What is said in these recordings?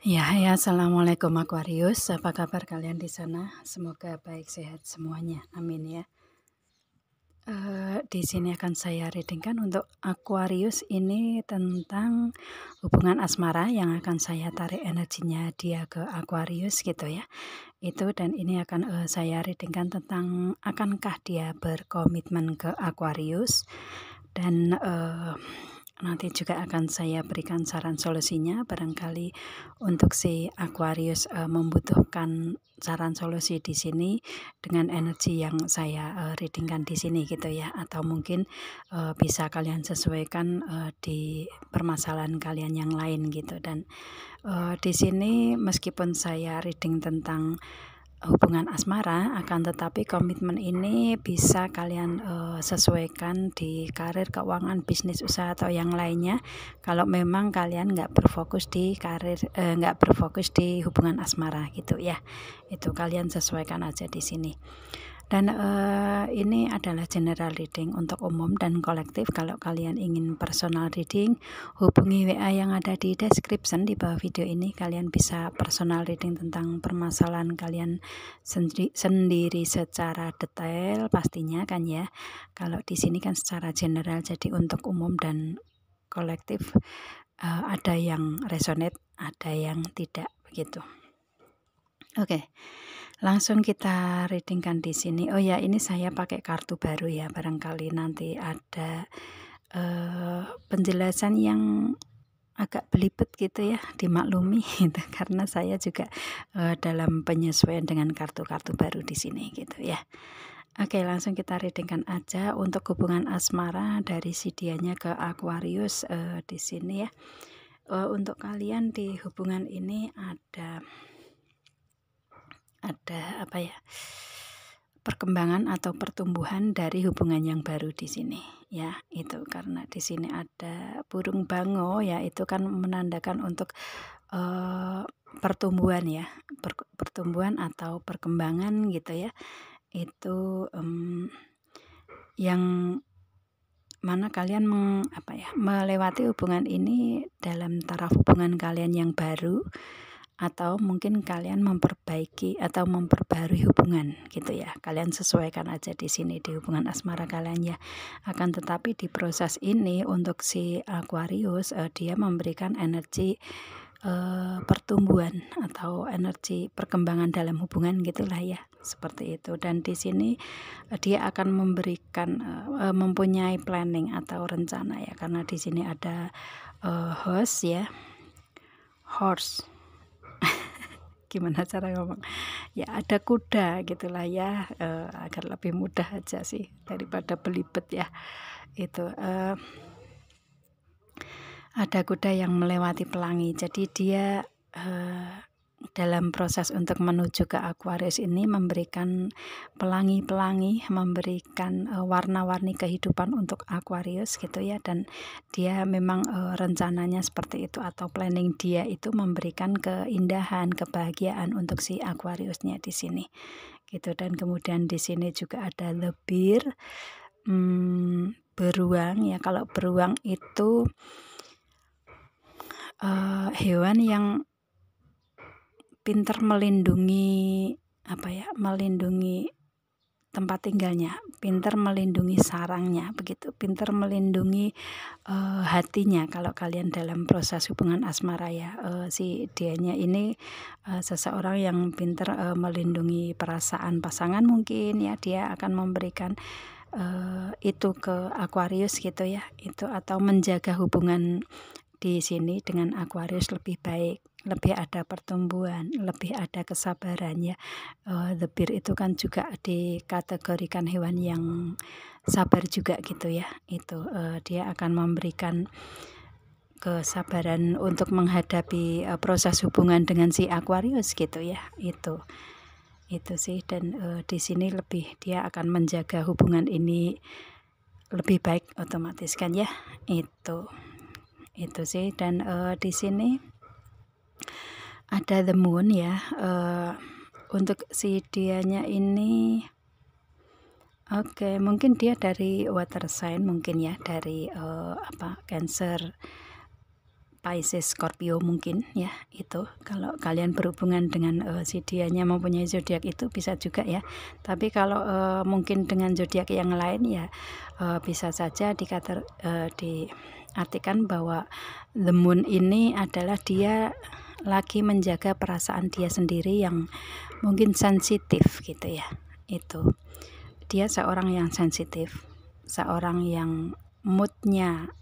Ya, assalamualaikum Aquarius. Apa kabar kalian di sana? Semoga baik sehat semuanya. Amin ya. Di sini akan saya readingkan untuk Aquarius ini tentang hubungan asmara yang akan saya tarik energinya dia ke Aquarius gitu ya. Itu dan ini akan saya readingkan tentang akankah dia berkomitmen ke Aquarius dan nanti juga akan saya berikan saran solusinya. Barangkali untuk si Aquarius membutuhkan saran solusi di sini dengan energi yang saya readingkan di sini gitu ya, atau mungkin bisa kalian sesuaikan di permasalahan kalian yang lain gitu. Dan di sini meskipun saya reading tentang hubungan asmara, akan tetapi komitmen ini bisa kalian sesuaikan di karir, keuangan, bisnis, usaha atau yang lainnya. Kalau memang kalian nggak berfokus di karir, nggak berfokus di hubungan asmara gitu ya, itu kalian sesuaikan aja di sini. Dan ini adalah general reading untuk umum dan kolektif. Kalau kalian ingin personal reading, hubungi WA yang ada di description di bawah video ini. Kalian bisa personal reading tentang permasalahan kalian sendiri secara detail pastinya kan ya. Kalau di sini kan secara general, jadi untuk umum dan kolektif ada yang resonate, ada yang tidak begitu. Oke. Langsung kita readingkan di sini. Oh ya, ini saya pakai kartu baru ya. Barangkali nanti ada penjelasan yang agak belibet gitu ya, dimaklumi gitu, karena saya juga dalam penyesuaian dengan kartu-kartu baru di sini gitu ya. Oke, langsung kita readingkan aja untuk hubungan asmara dari si dianya ke Aquarius di sini ya. Untuk kalian di hubungan ini ada apa ya, perkembangan atau pertumbuhan dari hubungan yang baru di sini ya. Itu karena di sini ada burung bango ya, itu kan menandakan untuk pertumbuhan ya, pertumbuhan atau perkembangan gitu ya. Itu yang mana kalian melewati hubungan ini dalam taraf hubungan kalian yang baru, atau mungkin kalian memperbaiki atau memperbarui hubungan gitu ya. Kalian sesuaikan aja di sini di hubungan asmara kalian ya. Akan tetapi di proses ini untuk si Aquarius dia memberikan energi pertumbuhan atau energi perkembangan dalam hubungan gitulah ya, seperti itu. Dan di sini dia akan memberikan mempunyai planning atau rencana ya, karena di sini ada horse ya, horse gimana cara ngomong ya, ada kuda gitulah ya, agar lebih mudah aja sih daripada belibet ya. Itu ada kuda yang melewati pelangi, jadi dia dalam proses untuk menuju ke Aquarius ini memberikan pelangi-pelangi, memberikan warna-warni kehidupan untuk Aquarius gitu ya. Dan dia memang rencananya seperti itu, atau planning dia itu memberikan keindahan, kebahagiaan untuk si Aquariusnya di sini gitu. Dan kemudian di sini juga ada lebir, beruang ya. Kalau beruang itu hewan yang pintar melindungi melindungi tempat tinggalnya, pintar melindungi sarangnya begitu, pintar melindungi hatinya. Kalau kalian dalam proses hubungan asmara ya, si dianya ini seseorang yang pintar melindungi perasaan pasangan mungkin ya. Dia akan memberikan itu ke Aquarius gitu ya, itu, atau menjaga hubungan di sini dengan Aquarius lebih baik, lebih ada pertumbuhan, lebih ada kesabaran ya. The bear itu kan juga dikategorikan hewan yang sabar juga gitu ya. Itu dia akan memberikan kesabaran untuk menghadapi proses hubungan dengan si Aquarius gitu ya. Itu sih. Dan di sini lebih dia akan menjaga hubungan ini lebih baik otomatis kan ya. Itu sih. Dan di sini ada the moon ya. Untuk si dianya ini mungkin dia dari water sign mungkin ya, dari Cancer. Pisces, Scorpio mungkin ya. Itu kalau kalian berhubungan dengan si dianya mempunyai zodiak itu bisa juga ya. Tapi kalau mungkin dengan zodiak yang lain ya bisa saja diartikan bahwa the moon ini adalah dia lagi menjaga perasaan dia sendiri yang mungkin sensitif gitu ya. Itu dia seorang yang sensitif, seorang yang moodnya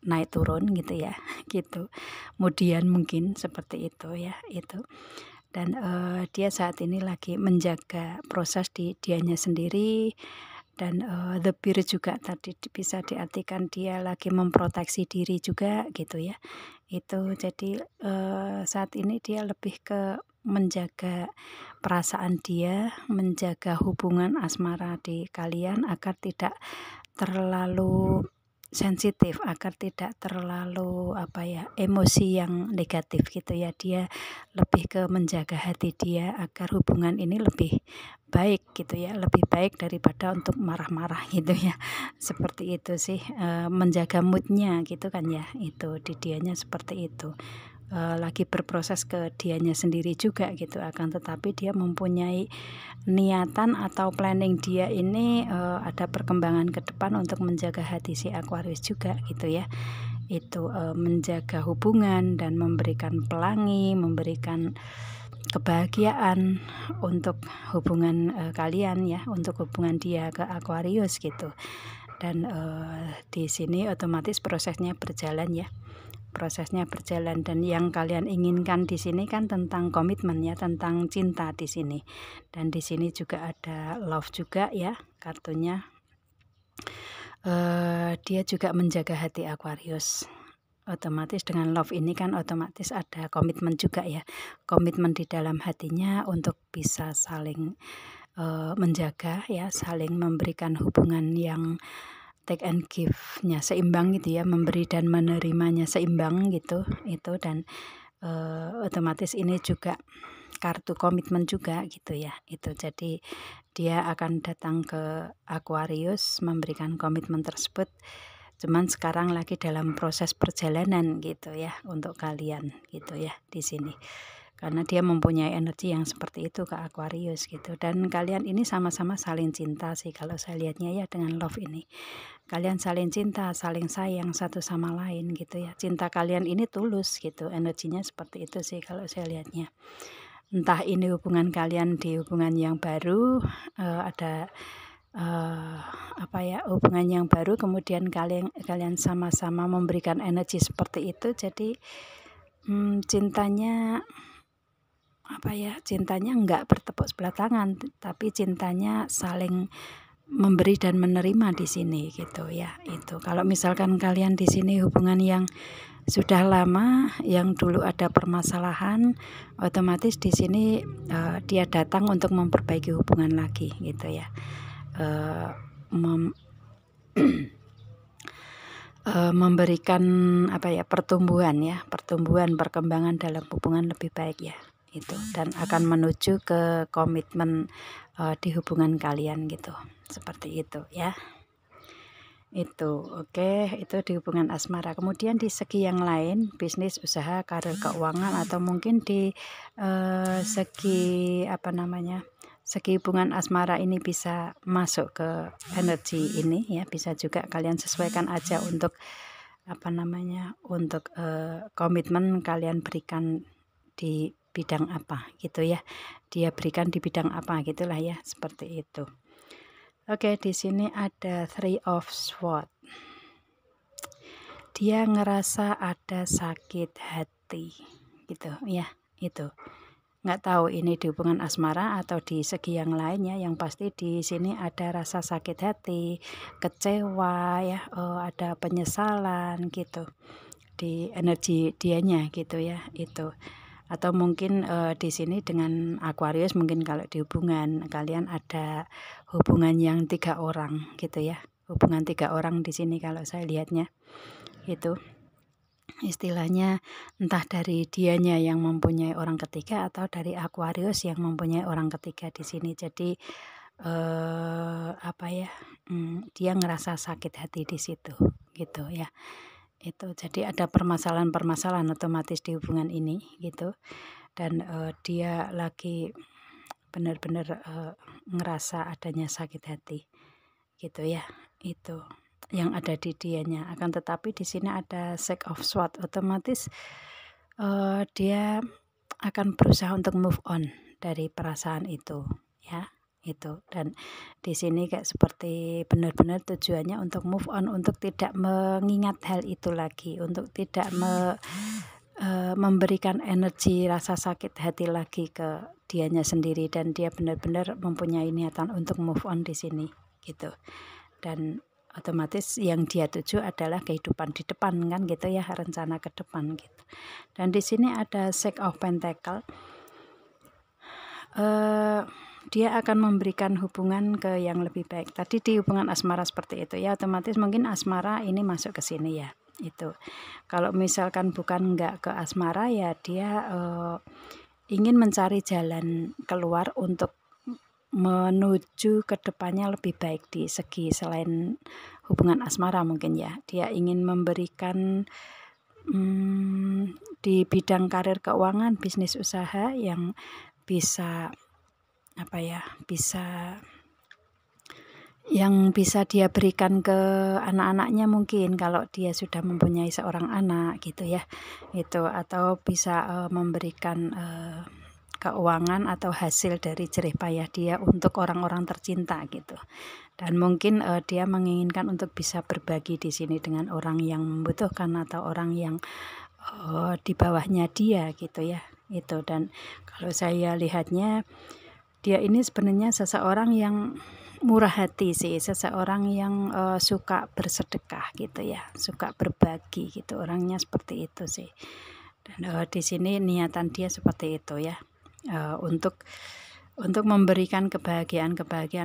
naik turun gitu ya, gitu. Kemudian mungkin seperti itu ya, itu. Dan dia saat ini lagi menjaga proses di dianya sendiri. Dan the bear juga tadi bisa diartikan dia lagi memproteksi diri juga gitu ya. Itu jadi saat ini dia lebih ke menjaga perasaan dia, menjaga hubungan asmara di kalian agar tidak terlalu sensitif, agar tidak terlalu emosi yang negatif gitu ya. Dia lebih ke menjaga hati dia agar hubungan ini lebih baik gitu ya, lebih baik daripada untuk marah-marah gitu ya. Seperti itu sih, menjaga moodnya gitu kan ya. Itu di dianya seperti itu. Lagi berproses ke dianya sendiri juga gitu, akan tetapi dia mempunyai niatan atau planning dia ini ada perkembangan ke depan untuk menjaga hati si Aquarius juga gitu ya. Itu menjaga hubungan dan memberikan pelangi, memberikan kebahagiaan untuk hubungan kalian ya, untuk hubungan dia ke Aquarius gitu. Dan di sini otomatis prosesnya berjalan ya. Prosesnya berjalan, dan yang kalian inginkan di sini kan tentang komitmen ya, tentang cinta di sini. Dan di sini juga ada love juga ya kartunya. Dia juga menjaga hati Aquarius. Otomatis dengan love ini kan otomatis ada komitmen juga ya. Komitmen di dalam hatinya untuk bisa saling menjaga ya, saling memberikan hubungan yang take and give-nya seimbang gitu ya, memberi dan menerimanya seimbang gitu. Itu dan otomatis ini juga kartu komitmen juga gitu ya. Itu jadi dia akan datang ke Aquarius memberikan komitmen tersebut. Cuman sekarang lagi dalam proses perjalanan gitu ya untuk kalian gitu ya di sini. Karena dia mempunyai energi yang seperti itu ke Aquarius gitu. Dan kalian ini sama-sama saling cinta sih kalau saya lihatnya ya dengan love ini. Kalian saling cinta, saling sayang satu sama lain gitu ya. Cinta kalian ini tulus gitu, energinya seperti itu sih kalau saya lihatnya. Entah ini hubungan kalian di hubungan yang baru, ada hubungan yang baru, kemudian kalian sama-sama memberikan energi seperti itu. Jadi cintanya cintanya enggak bertepuk sebelah tangan, tapi cintanya saling memberi dan menerima di sini gitu ya. Itu kalau misalkan kalian di sini hubungan yang sudah lama, yang dulu ada permasalahan, otomatis di sini dia datang untuk memperbaiki hubungan lagi gitu ya. Memberikan pertumbuhan, perkembangan dalam hubungan lebih baik ya. Itu dan akan menuju ke komitmen di hubungan kalian gitu, seperti itu ya. Itu oke, itu di hubungan asmara. Kemudian di segi yang lain, bisnis, usaha, karir, keuangan, atau mungkin di segi segi hubungan asmara ini bisa masuk ke energi ini ya. Bisa juga kalian sesuaikan aja untuk untuk komitmen kalian berikan di bidang apa gitu ya. Dia berikan di bidang apa gitulah ya, seperti itu. Oke, di sini ada Three of Swords. Dia ngerasa ada sakit hati gitu ya, itu. Nggak tahu ini di hubungan asmara atau di segi yang lainnya. Yang pasti di sini ada rasa sakit hati, kecewa ya, ada penyesalan gitu di energi dianya gitu ya, itu. Atau mungkin di sini dengan Aquarius, mungkin kalau di hubungan kalian ada hubungan yang 3 orang gitu ya. Hubungan 3 orang di sini kalau saya lihatnya. Itu istilahnya entah dari dianya yang mempunyai orang ketiga atau dari Aquarius yang mempunyai orang ketiga di sini. Jadi dia ngerasa sakit hati di situ gitu ya. Itu jadi ada permasalahan-permasalahan otomatis di hubungan ini gitu, dan dia lagi benar-benar ngerasa adanya sakit hati gitu ya. Itu yang ada di dianya. Akan tetapi di sini ada Six of Swords, otomatis dia akan berusaha untuk move on dari perasaan itu ya, itu. Dan di sini kayak seperti benar-benar tujuannya untuk move on, untuk tidak mengingat hal itu lagi, untuk tidak memberikan energi rasa sakit hati lagi ke dianya sendiri, dan dia benar-benar mempunyai niatan untuk move on di sini gitu. Dan otomatis yang dia tuju adalah kehidupan di depan kan gitu ya, rencana ke depan gitu. Dan di sini ada Six of Pentacles. Dia akan memberikan hubungan ke yang lebih baik. Tadi di hubungan asmara seperti itu ya, otomatis mungkin asmara ini masuk ke sini ya. Itu kalau misalkan bukan nggak ke asmara ya, dia ingin mencari jalan keluar untuk menuju ke depannya lebih baik di segi selain hubungan asmara mungkin ya. Dia ingin memberikan di bidang karir, keuangan, bisnis, usaha yang bisa bisa dia berikan ke anak-anaknya mungkin kalau dia sudah mempunyai seorang anak gitu ya. Itu atau bisa memberikan keuangan atau hasil dari jerih payah dia untuk orang-orang tercinta gitu. Dan mungkin dia menginginkan untuk bisa berbagi di sini dengan orang yang membutuhkan atau orang yang di bawahnya dia gitu ya. Itu. Dan kalau saya lihatnya, dia ini sebenarnya seseorang yang murah hati sih, seseorang yang suka bersedekah gitu ya, suka berbagi gitu, orangnya seperti itu sih. Dan di sini niatan dia seperti itu ya, untuk memberikan kebahagiaan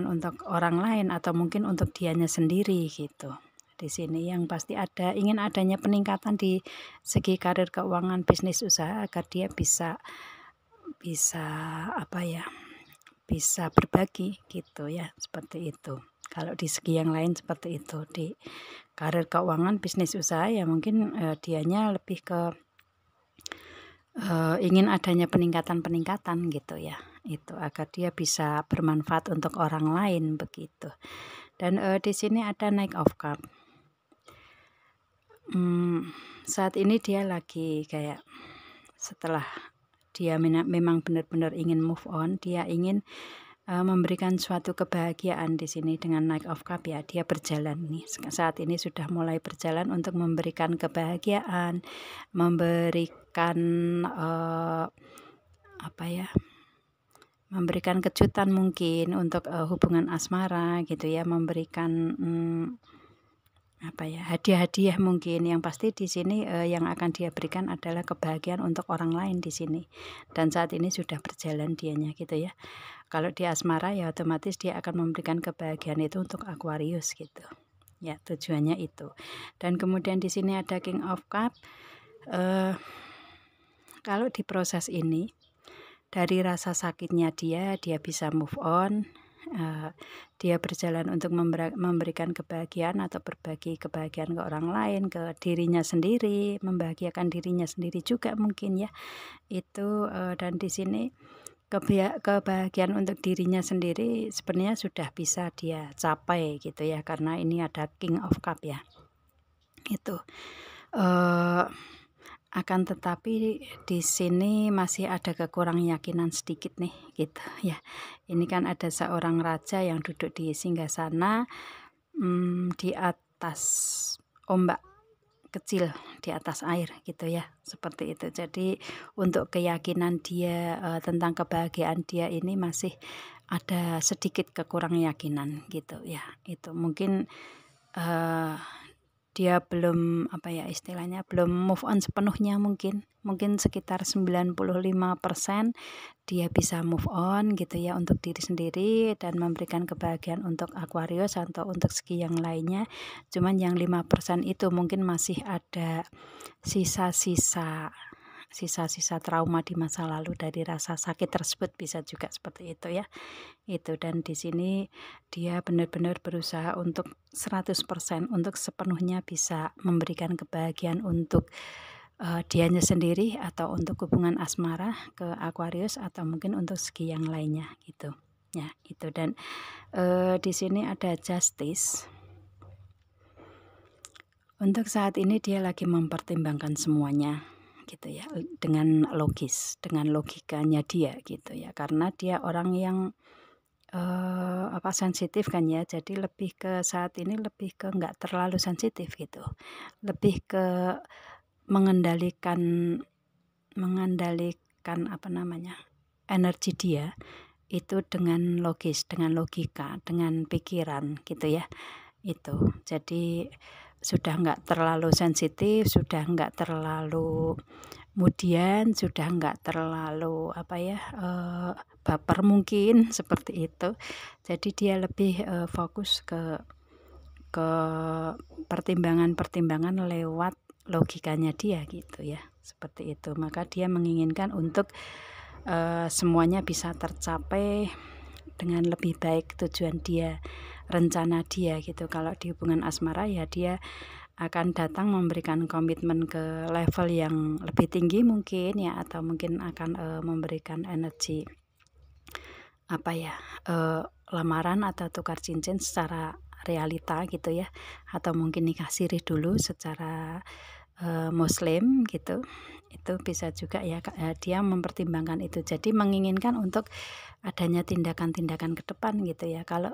untuk orang lain atau mungkin untuk dianya sendiri gitu. Di sini yang pasti ingin adanya peningkatan di segi karir, keuangan, bisnis, usaha agar dia bisa bisa berbagi gitu ya, seperti itu. Kalau di segi yang lain seperti itu, di karir, keuangan, bisnis, usaha ya mungkin dianya lebih ke ingin adanya peningkatan gitu ya, itu agar dia bisa bermanfaat untuk orang lain begitu. Dan di sini ada Knight of Cups. Saat ini dia lagi kayak setelah dia memang benar-benar ingin move on, dia ingin memberikan suatu kebahagiaan di sini dengan Knight of Cups ya. Dia berjalan nih, saat ini sudah mulai berjalan untuk memberikan kebahagiaan, memberikan memberikan kejutan mungkin untuk hubungan asmara gitu ya, memberikan hadiah-hadiah mungkin. Yang pasti di sini yang akan dia berikan adalah kebahagiaan untuk orang lain di sini, dan saat ini sudah berjalan dianya gitu ya. Kalau di asmara ya otomatis dia akan memberikan kebahagiaan itu untuk Aquarius gitu ya, tujuannya itu. Dan kemudian di sini ada King of Cups. Kalau di proses ini dari rasa sakitnya dia bisa move on. Dia berjalan untuk memberikan kebahagiaan atau berbagi kebahagiaan ke orang lain, ke dirinya sendiri, membahagiakan dirinya sendiri juga mungkin ya. Itu dan di sini kebahagiaan untuk dirinya sendiri sebenarnya sudah bisa dia capai gitu ya, karena ini ada King of Cups ya. Itu akan tetapi di sini masih ada kekurang yakinan sedikit nih gitu ya. Ini kan ada seorang raja yang duduk di singgasana di atas ombak kecil, di atas air gitu ya, seperti itu. Jadi untuk keyakinan dia tentang kebahagiaan dia ini masih ada sedikit kekurang yakinan gitu ya. Itu mungkin dia belum istilahnya belum move on sepenuhnya, mungkin sekitar 95% dia bisa move on gitu ya untuk diri sendiri dan memberikan kebahagiaan untuk Aquarius atau untuk segi yang lainnya. Cuman yang 5% itu mungkin masih ada sisa-sisa sisa-sisa trauma di masa lalu dari rasa sakit tersebut, bisa juga seperti itu ya. Itu, dan di sini dia benar-benar berusaha untuk 100% untuk sepenuhnya bisa memberikan kebahagiaan untuk dianya sendiri atau untuk hubungan asmara ke Aquarius atau mungkin untuk segi yang lainnya gitu. Ya, itu, dan di sini ada Justice. Untuk saat ini dia lagi mempertimbangkan semuanya gitu ya, dengan logis, dengan logikanya dia gitu ya, karena dia orang yang sensitif kan ya, jadi lebih ke saat ini lebih ke nggak terlalu sensitif gitu, lebih ke mengendalikan energi dia itu dengan logis, dengan logika, dengan pikiran gitu ya. Itu jadi sudah nggak terlalu sensitif, sudah nggak terlalu kemudian, sudah nggak terlalu baper mungkin seperti itu. Jadi dia lebih fokus ke pertimbangan-pertimbangan lewat logikanya dia gitu ya, seperti itu. Maka dia menginginkan untuk semuanya bisa tercapai dengan lebih baik tujuan dia, rencana dia gitu. Kalau di hubungan asmara ya dia akan datang memberikan komitmen ke level yang lebih tinggi mungkin ya, atau mungkin akan memberikan energi lamaran atau tukar cincin secara realita gitu ya, atau mungkin nikah sirih dulu secara Muslim gitu. Itu bisa juga ya, dia mempertimbangkan itu, jadi menginginkan untuk adanya tindakan-tindakan ke depan gitu ya. Kalau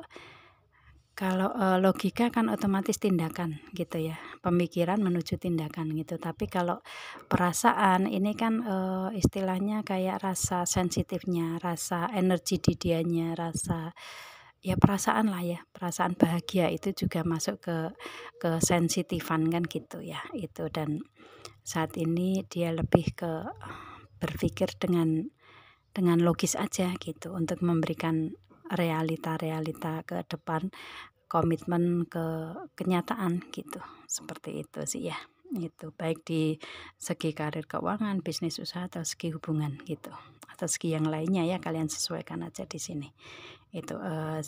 logika kan otomatis tindakan gitu ya, pemikiran menuju tindakan gitu. Tapi kalau perasaan ini kan istilahnya kayak rasa sensitifnya, rasa energi di dianya, rasa ya perasaan lah ya, perasaan bahagia itu juga masuk ke sensitifan kan gitu ya. Itu, dan saat ini dia lebih ke berpikir dengan logis aja gitu, untuk memberikan realita-realita ke depan, komitmen ke kenyataan gitu, seperti itu sih ya. Itu baik di segi karir, keuangan, bisnis, usaha, atau segi hubungan gitu, atau segi yang lainnya ya, kalian sesuaikan aja di sini. Itu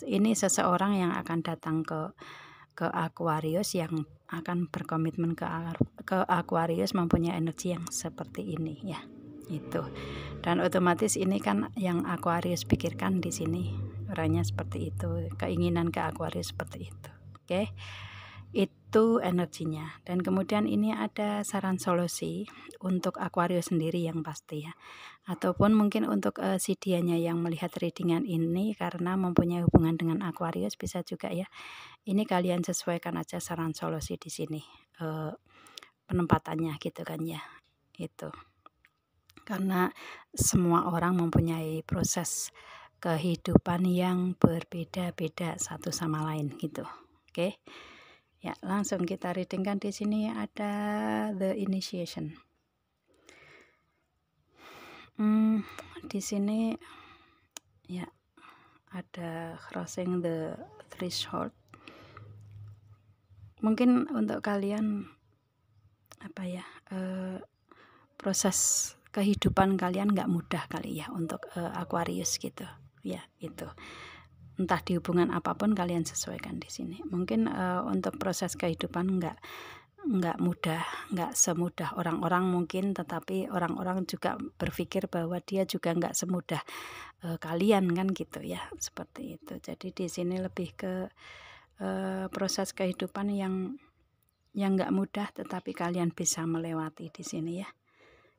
ini seseorang yang akan datang ke Aquarius, yang akan berkomitmen ke Aquarius, mempunyai energi yang seperti ini ya. Itu, dan otomatis ini kan yang Aquarius pikirkan di sini, orangnya seperti itu, keinginan ke Aquarius seperti itu. Oke, itu energinya. Dan kemudian ini ada saran solusi untuk Aquarius sendiri yang pasti ya, ataupun mungkin untuk si dianya yang melihat readingan ini karena mempunyai hubungan dengan Aquarius, bisa juga ya. Ini kalian sesuaikan aja saran solusi di sini, penempatannya gitu kan ya. Itu karena semua orang mempunyai proses kehidupan yang berbeda-beda satu sama lain gitu. Oke. Ya, langsung kita readingkan. Di sini ada the initiation. Di sini ya ada crossing the threshold. Mungkin untuk kalian proses kehidupan kalian nggak mudah kali ya untuk Aquarius gitu ya. Itu entah di hubungan apapun kalian sesuaikan di sini. Mungkin untuk proses kehidupan nggak mudah, nggak semudah orang-orang mungkin, tetapi orang-orang juga berpikir bahwa dia juga nggak semudah kalian kan gitu ya, seperti itu. Jadi di sini lebih ke proses kehidupan yang nggak mudah, tetapi kalian bisa melewati di sini ya.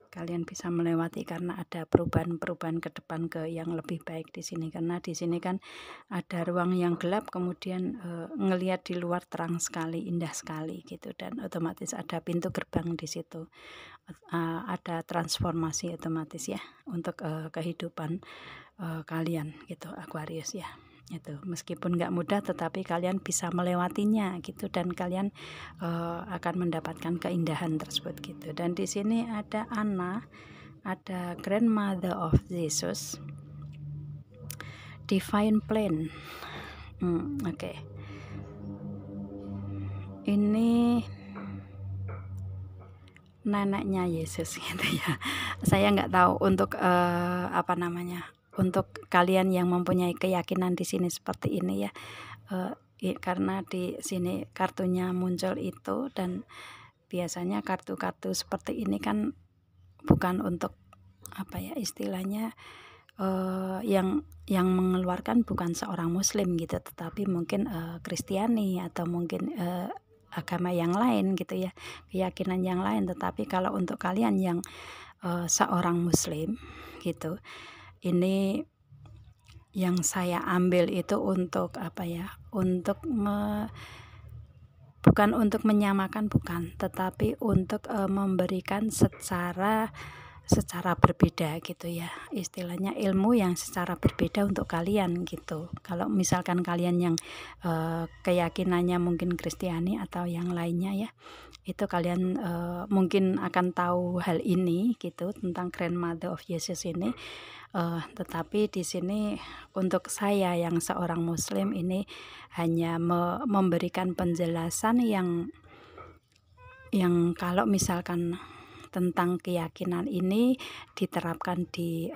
Kalian bisa melewati karena ada perubahan-perubahan ke depan ke yang lebih baik di sini. Karena di sini kan ada ruang yang gelap, kemudian ngelihat di luar terang sekali, indah sekali gitu, dan otomatis ada pintu gerbang di situ. Ada transformasi otomatis ya untuk kehidupan kalian gitu, Aquarius ya. Itu meskipun nggak mudah, tetapi kalian bisa melewatinya gitu, dan kalian akan mendapatkan keindahan tersebut gitu. Dan di sini ada Anna, ada Grandmother of Jesus, Divine Plan. Oke. Ini neneknya Yesus gitu ya. Saya nggak tahu untuk untuk kalian yang mempunyai keyakinan di sini seperti ini ya. Karena di sini kartunya muncul itu, dan biasanya kartu-kartu seperti ini kan bukan untuk istilahnya yang mengeluarkan bukan seorang muslim gitu, tetapi mungkin Kristiani atau mungkin agama yang lain gitu ya, keyakinan yang lain. Tetapi kalau untuk kalian yang seorang muslim gitu, ini yang saya ambil itu untuk untuk bukan untuk menyamakan, bukan, tetapi untuk memberikan secara berbeda gitu ya, istilahnya ilmu yang secara berbeda untuk kalian gitu. Kalau misalkan kalian yang keyakinannya mungkin Kristiani atau yang lainnya ya, itu kalian mungkin akan tahu hal ini gitu tentang Grandmother of Jesus ini. Tetapi di sini untuk saya yang seorang muslim ini hanya memberikan penjelasan yang kalau misalkan tentang keyakinan ini diterapkan di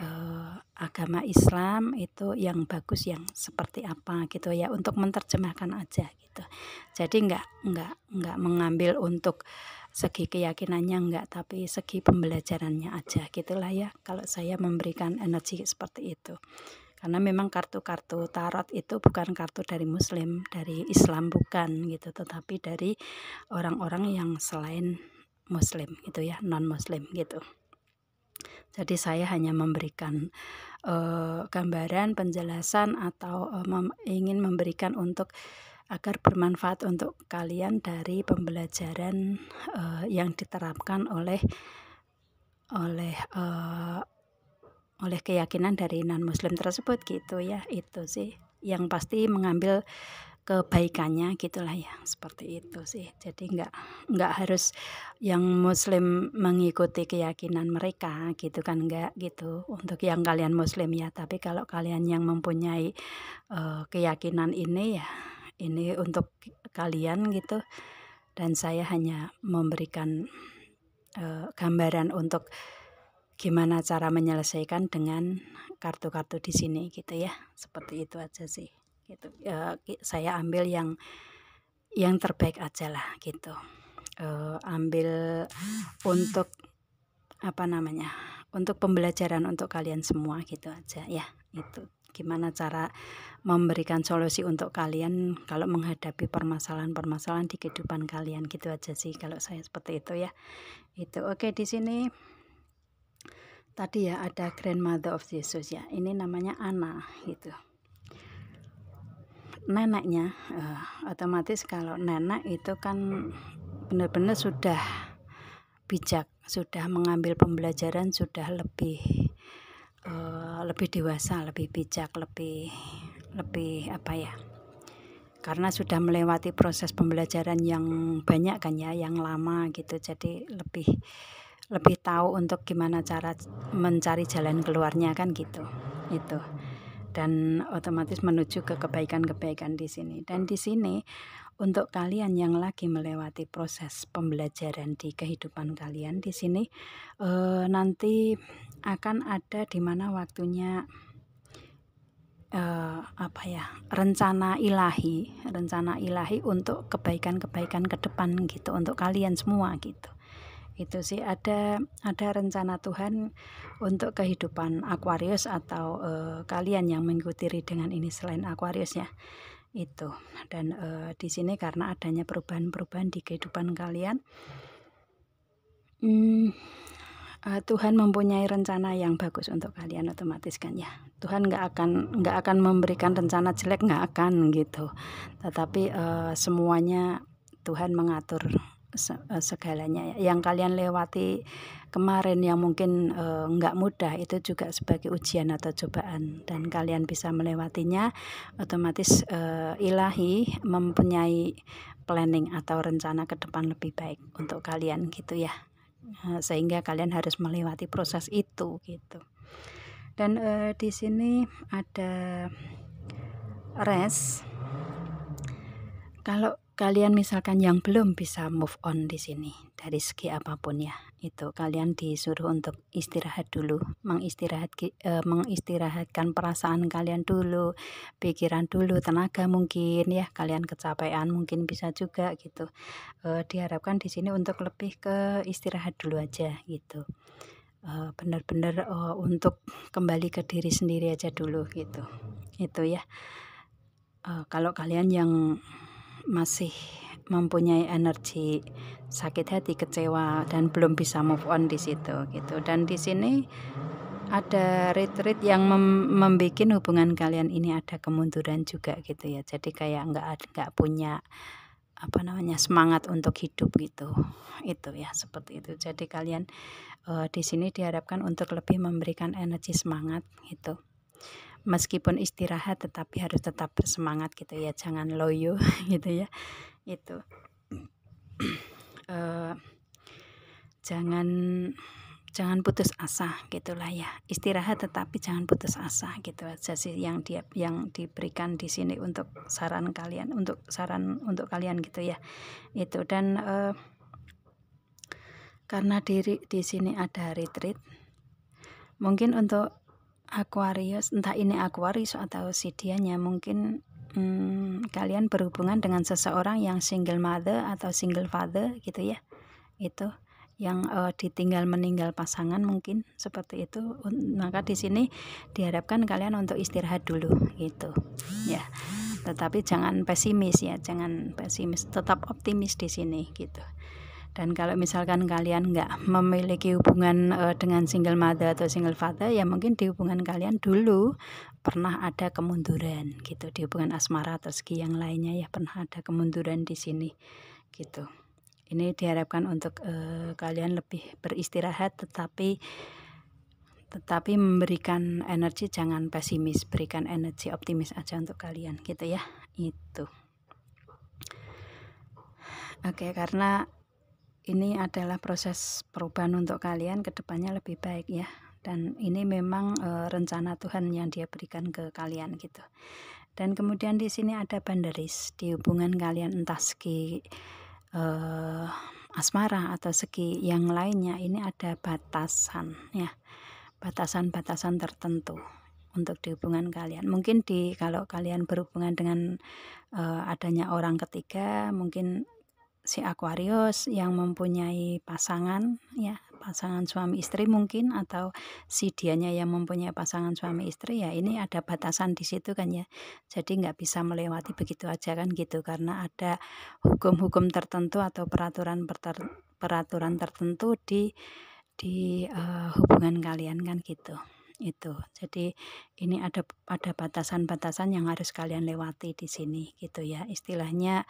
agama Islam itu yang bagus yang seperti apa gitu ya, untuk menerjemahkan aja gitu. Jadi nggak mengambil untuk segi keyakinannya, enggak, tapi segi pembelajarannya aja gitulah ya kalau saya memberikan energi seperti itu. Karena memang kartu-kartu tarot itu bukan kartu dari muslim, dari Islam bukan gitu, tetapi dari orang-orang yang selain muslim gitu ya, non muslim gitu. Jadi saya hanya memberikan gambaran, penjelasan, atau ingin memberikan untuk agar bermanfaat untuk kalian dari pembelajaran yang diterapkan oleh keyakinan dari non muslim tersebut gitu ya. Itu sih yang pasti mengambil kebaikannya gitulah ya, seperti itu sih. Jadi nggak harus yang muslim mengikuti keyakinan mereka gitu kan, enggak gitu untuk yang kalian muslim ya. Tapi kalau kalian yang mempunyai keyakinan ini ya, ini untuk kalian gitu. Dan saya hanya memberikan gambaran untuk gimana cara menyelesaikan dengan kartu-kartu di sini gitu ya. Seperti itu aja sih gitu. Saya ambil yang terbaik aja lah gitu. Ambil untuk untuk pembelajaran untuk kalian semua gitu aja ya. Itu gimana cara memberikan solusi untuk kalian kalau menghadapi permasalahan-permasalahan di kehidupan kalian gitu aja sih kalau saya seperti itu ya. Itu oke. Di sini tadi ya ada Grandmother of Jesus ya, ini namanya Anna gitu. Neneknya otomatis kalau nenek itu kan benar-benar sudah bijak, sudah mengambil pembelajaran, sudah lebih dewasa, lebih bijak, lebih karena sudah melewati proses pembelajaran yang banyak kan ya, yang lama gitu. Jadi lebih tahu untuk gimana cara mencari jalan keluarnya kan gitu. Itu. Dan otomatis menuju ke kebaikan-kebaikan di sini. Dan di sini untuk kalian yang lagi melewati proses pembelajaran di kehidupan kalian di sini nanti akan ada di mana waktunya rencana ilahi untuk kebaikan-kebaikan ke depan gitu untuk kalian semua gitu. Itu sih ada rencana Tuhan untuk kehidupan Aquarius atau kalian yang mengikuti readingan ini selain Aquarius ya. Itu. Dan di sini karena adanya perubahan-perubahan di kehidupan kalian, Tuhan mempunyai rencana yang bagus untuk kalian otomatis kan ya. Tuhan nggak akan memberikan rencana jelek, nggak akan gitu. Tetapi semuanya Tuhan mengatur segalanya ya. Yang kalian lewati kemarin yang mungkin nggak mudah, itu juga sebagai ujian atau cobaan, dan kalian bisa melewatinya. Otomatis ilahi mempunyai planning atau rencana ke depan lebih baik untuk kalian gitu ya, sehingga kalian harus melewati proses itu gitu. Dan di sini ada rest. Kalau kalian misalkan yang belum bisa move on di sini dari segi apapun ya, itu kalian disuruh untuk istirahat dulu, mengistirahatkan perasaan kalian dulu, pikiran dulu, tenaga mungkin ya, kalian kecapean mungkin bisa juga gitu. Diharapkan di sini untuk lebih ke istirahat dulu aja gitu. Benar-benar untuk kembali ke diri sendiri aja dulu gitu. Itu ya. Kalau kalian yang masih mempunyai energi sakit hati, kecewa dan belum bisa move on di situ gitu. Dan di sini ada retreat yang membuat hubungan kalian ini ada kemunduran juga gitu ya. Jadi kayak nggak punya semangat untuk hidup gitu. Itu ya, seperti itu. Jadi kalian di sini diharapkan untuk lebih memberikan energi semangat gitu. Meskipun istirahat tetapi harus tetap bersemangat gitu ya, jangan loyo gitu ya. Itu jangan putus asa gitulah ya. Istirahat tetapi jangan putus asa gitu aja sih yang diberikan di sini untuk saran untuk kalian gitu ya. Itu dan karena di sini ada retreat, mungkin untuk Aquarius, entah ini Aquarius atau si dianya, mungkin kalian berhubungan dengan seseorang yang single mother atau single father gitu ya. Itu yang ditinggal meninggal pasangan mungkin seperti itu. Maka di sini diharapkan kalian untuk istirahat dulu gitu ya. Tetapi jangan pesimis ya, tetap optimis di sini gitu. Dan kalau misalkan kalian nggak memiliki hubungan dengan single mother atau single father, ya mungkin di hubungan kalian dulu pernah ada kemunduran gitu, di hubungan asmara atau segi yang lainnya ya pernah ada kemunduran di sini gitu. Ini diharapkan untuk kalian lebih beristirahat, tetapi memberikan energi, jangan pesimis, berikan energi optimis aja untuk kalian gitu ya. Itu oke, karena ini adalah proses perubahan untuk kalian, kedepannya lebih baik ya. Dan ini memang rencana Tuhan yang Dia berikan ke kalian gitu. Dan kemudian di sini ada boundaries di hubungan kalian, entah segi asmara atau segi yang lainnya. Ini ada batasan ya, batasan-batasan tertentu untuk di hubungan kalian. Mungkin kalau kalian berhubungan dengan adanya orang ketiga, mungkin si Aquarius yang mempunyai pasangan ya, pasangan suami istri mungkin, atau si dianya yang mempunyai pasangan suami istri ya, ini ada batasan di situ kan ya. Jadi nggak bisa melewati begitu aja kan gitu, karena ada hukum-hukum tertentu atau peraturan tertentu di hubungan kalian kan gitu. Itu jadi ini ada batasan-batasan yang harus kalian lewati di sini gitu ya. Istilahnya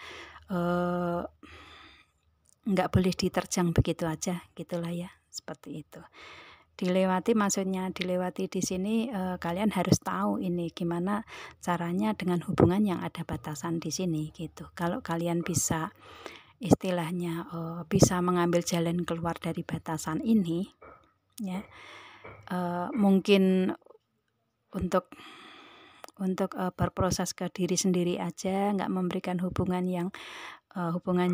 nggak boleh diterjang begitu aja gitulah ya, seperti itu. Maksudnya dilewati di sini kalian harus tahu ini gimana caranya dengan hubungan yang ada batasan di sini gitu. Kalau kalian bisa istilahnya bisa mengambil jalan keluar dari batasan ini ya, mungkin untuk berproses ke diri sendiri aja, nggak memberikan hubungan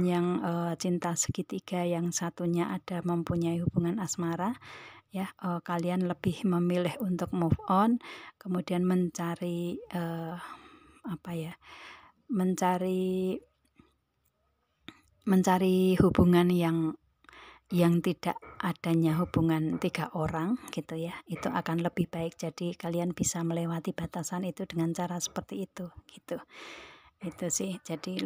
yang cinta segitiga, yang satunya ada mempunyai hubungan asmara ya. Kalian lebih memilih untuk move on, kemudian mencari mencari hubungan yang tidak adanya hubungan 3 orang gitu ya. Itu akan lebih baik. Jadi kalian bisa melewati batasan itu dengan cara seperti itu gitu. Itu sih, jadi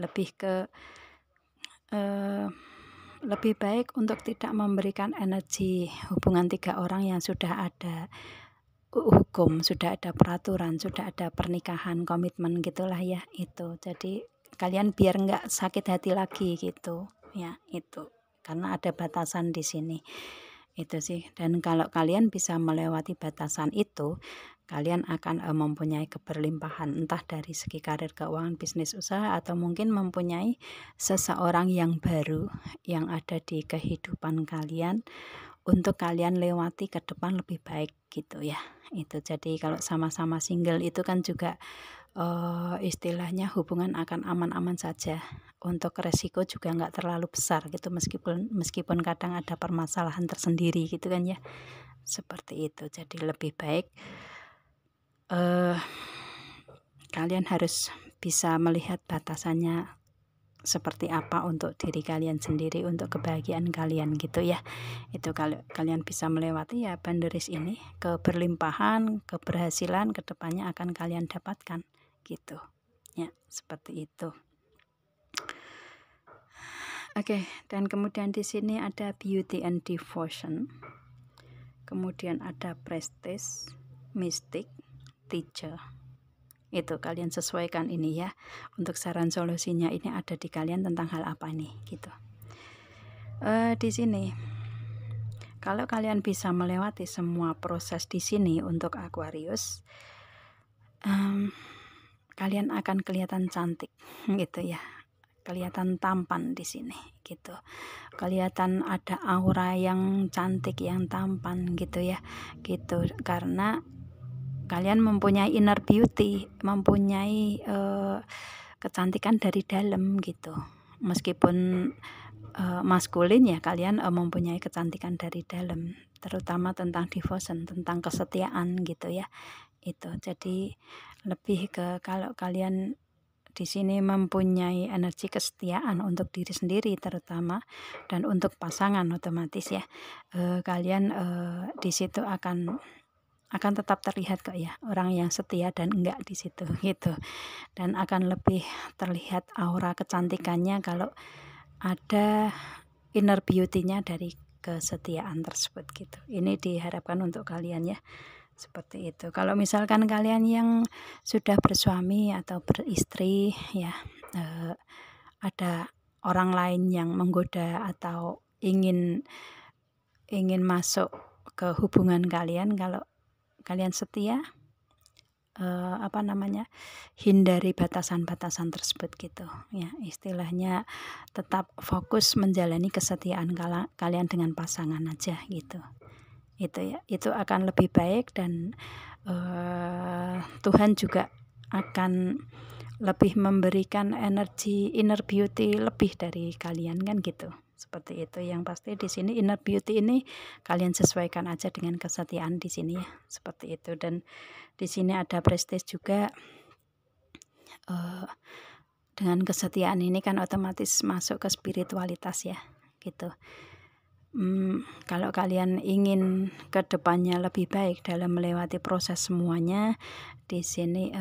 lebih baik untuk tidak memberikan energi hubungan 3 orang yang sudah ada hukum, sudah ada peraturan, sudah ada pernikahan, komitmen gitulah ya. Itu jadi kalian biar nggak sakit hati lagi gitu ya. Itu karena ada batasan di sini. Itu sih. Dan kalau kalian bisa melewati batasan itu, kalian akan mempunyai keberlimpahan, entah dari segi karir, keuangan, bisnis, usaha, atau mungkin mempunyai seseorang yang baru yang ada di kehidupan kalian untuk kalian lewati ke depan lebih baik gitu ya. Itu jadi kalau sama-sama single itu kan juga istilahnya hubungan akan aman-aman saja, untuk resiko juga nggak terlalu besar gitu, meskipun kadang ada permasalahan tersendiri gitu kan ya, seperti itu. Jadi lebih baik kalian harus bisa melihat batasannya seperti apa untuk diri kalian sendiri, untuk kebahagiaan kalian gitu ya. Itu kalau kalian bisa melewati ya boundaries ini, keberlimpahan, keberhasilan kedepannya akan kalian dapatkan gitu ya, seperti itu. Oke, dan kemudian di sini ada beauty and devotion, kemudian ada prestige, mystic, teacher. Itu kalian sesuaikan ini ya, untuk saran solusinya ini ada di kalian tentang hal apa nih gitu. Di sini kalau kalian bisa melewati semua proses di sini untuk Aquarius, kalian akan kelihatan cantik gitu ya, kelihatan tampan di sini gitu, kelihatan ada aura yang cantik, yang tampan gitu ya, gitu, karena kalian mempunyai inner beauty, mempunyai kecantikan dari dalam gitu. Meskipun maskulin ya, kalian mempunyai kecantikan dari dalam, terutama tentang devotion, tentang kesetiaan gitu ya. Itu jadi lebih ke kalau kalian di sini mempunyai energi kesetiaan untuk diri sendiri terutama, dan untuk pasangan otomatis ya, kalian di situ akan tetap terlihat kok ya, orang yang setia dan enggak di situ gitu, dan akan lebih terlihat aura kecantikannya kalau ada inner beauty-nya dari kesetiaan tersebut gitu. Ini diharapkan untuk kalian ya, seperti itu. Kalau misalkan kalian yang sudah bersuami atau beristri ya, ada orang lain yang menggoda atau ingin masuk ke hubungan kalian, kalau kalian setia, hindari batasan-batasan tersebut gitu ya, istilahnya tetap fokus menjalani kesetiaan kalian dengan pasangan aja gitu. Itu ya, itu akan lebih baik, dan Tuhan juga akan lebih memberikan energi inner beauty lebih dari kalian kan gitu, seperti itu. Yang pasti di sini inner beauty ini kalian sesuaikan aja dengan kesetiaan di sini ya, seperti itu. Dan di sini ada prestige juga, dengan kesetiaan ini kan otomatis masuk ke spiritualitas ya gitu. Kalau kalian ingin ke depannya lebih baik dalam melewati proses semuanya, di sini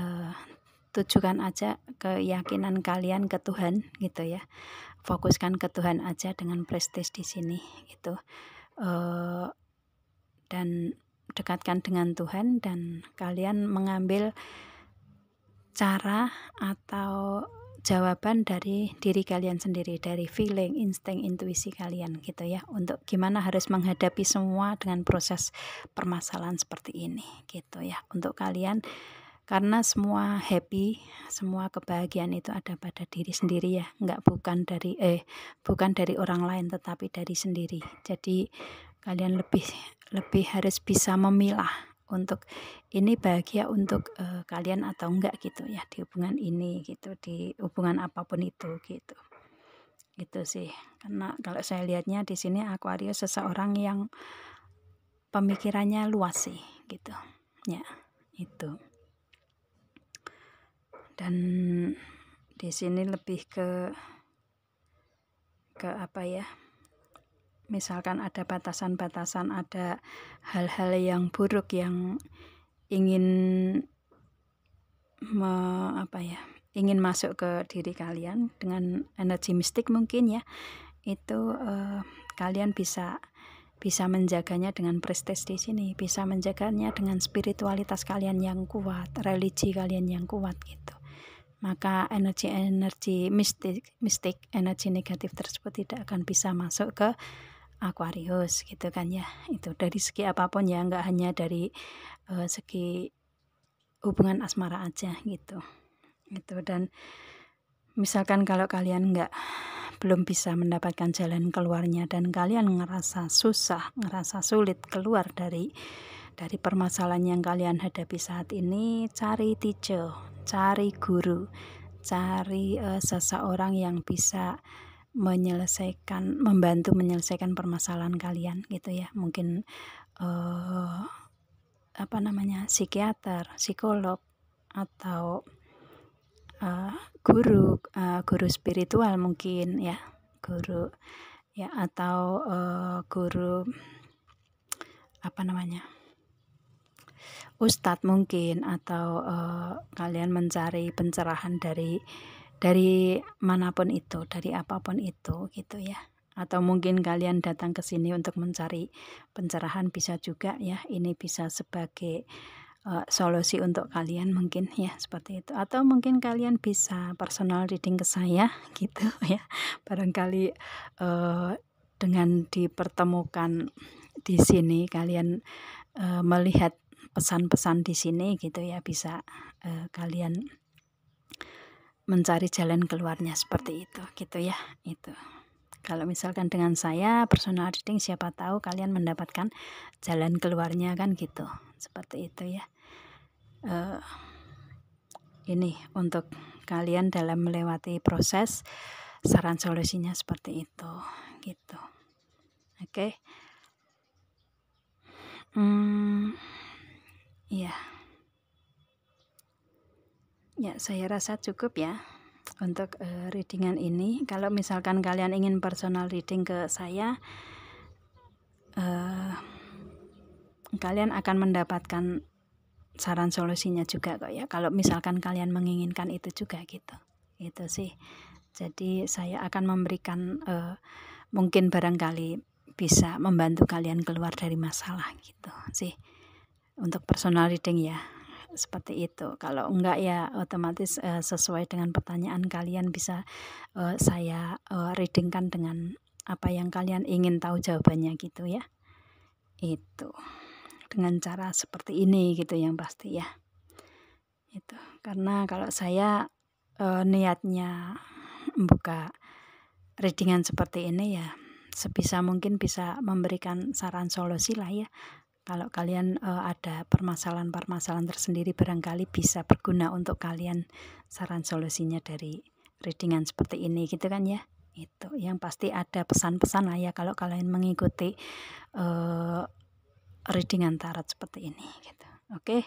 tujukan aja keyakinan kalian ke Tuhan gitu ya. Fokuskan ke Tuhan aja dengan prestige di sini itu, dan dekatkan dengan Tuhan, dan kalian mengambil cara atau jawaban dari diri kalian sendiri, dari feeling, insting, intuisi kalian gitu ya, untuk gimana harus menghadapi semua dengan proses permasalahan seperti ini gitu ya, untuk kalian. Karena semua happy, semua kebahagiaan itu ada pada diri sendiri ya, bukan dari orang lain, tetapi dari sendiri. Jadi kalian lebih harus bisa memilah untuk ini bahagia untuk kalian atau enggak gitu ya, di hubungan ini gitu, di hubungan apapun itu gitu. Gitu sih. Karena kalau saya lihatnya di sini Aquarius seseorang yang pemikirannya luas sih gitu. Ya, itu. Dan di sini lebih ke apa ya? Misalkan ada batasan-batasan, ada hal-hal yang buruk yang ingin ingin masuk ke diri kalian dengan energi mistik mungkin ya, itu kalian bisa menjaganya dengan prestige di sini, bisa menjaganya dengan spiritualitas kalian yang kuat, religi kalian yang kuat gitu. Maka energi mistik, energi negatif tersebut tidak akan bisa masuk ke Aquarius gitu kan ya. Itu dari segi apapun ya, nggak hanya dari segi hubungan asmara aja gitu. Dan misalkan kalau kalian nggak belum bisa mendapatkan jalan keluarnya dan kalian ngerasa susah, ngerasa sulit keluar dari permasalahan yang kalian hadapi saat ini, cari teacher, cari guru, cari seseorang yang bisa membantu menyelesaikan permasalahan kalian gitu ya. Mungkin psikiater, psikolog, atau guru spiritual mungkin ya, guru ya, atau guru ustadz mungkin, atau kalian mencari pencerahan dari manapun itu, dari apapun itu gitu ya. Atau mungkin kalian datang ke sini untuk mencari pencerahan, bisa juga ya. Ini bisa sebagai solusi untuk kalian mungkin ya, seperti itu. Atau mungkin kalian bisa personal reading ke saya gitu ya. Barangkali dengan dipertemukan di sini kalian melihat pesan-pesan di sini gitu ya, bisa kalian mencari jalan keluarnya seperti itu gitu ya. Itu kalau misalkan dengan saya personal reading, siapa tahu kalian mendapatkan jalan keluarnya kan gitu, seperti itu ya. Ini untuk kalian dalam melewati proses, saran solusinya seperti itu gitu. Oke. Ya, saya rasa cukup ya untuk readingan ini. Kalau misalkan kalian ingin personal reading ke saya, kalian akan mendapatkan saran solusinya juga kok ya, kalau misalkan kalian menginginkan itu juga gitu. Itu sih. Jadi saya akan memberikan mungkin barangkali bisa membantu kalian keluar dari masalah gitu sih untuk personal reading ya, seperti itu. Kalau enggak ya otomatis sesuai dengan pertanyaan kalian bisa saya readingkan dengan apa yang kalian ingin tahu jawabannya gitu ya. Itu dengan cara seperti ini gitu yang pasti ya. Itu karena kalau saya niatnya membuka readingan seperti ini ya, sebisa mungkin bisa memberikan saran solusi lah ya. Kalau kalian ada permasalahan-permasalahan tersendiri, barangkali bisa berguna untuk kalian saran solusinya dari readingan seperti ini gitu kan ya. Itu yang pasti ada pesan-pesan lah ya kalau kalian mengikuti readingan tarot seperti ini gitu. Oke.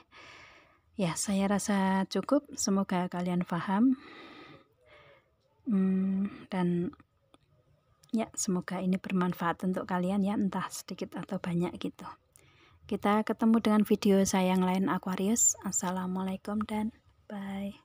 Ya, saya rasa cukup. Semoga kalian paham. Dan ya, semoga ini bermanfaat untuk kalian ya, entah sedikit atau banyak gitu. Kita ketemu dengan video saya yang lain Aquarius. Assalamualaikum dan bye.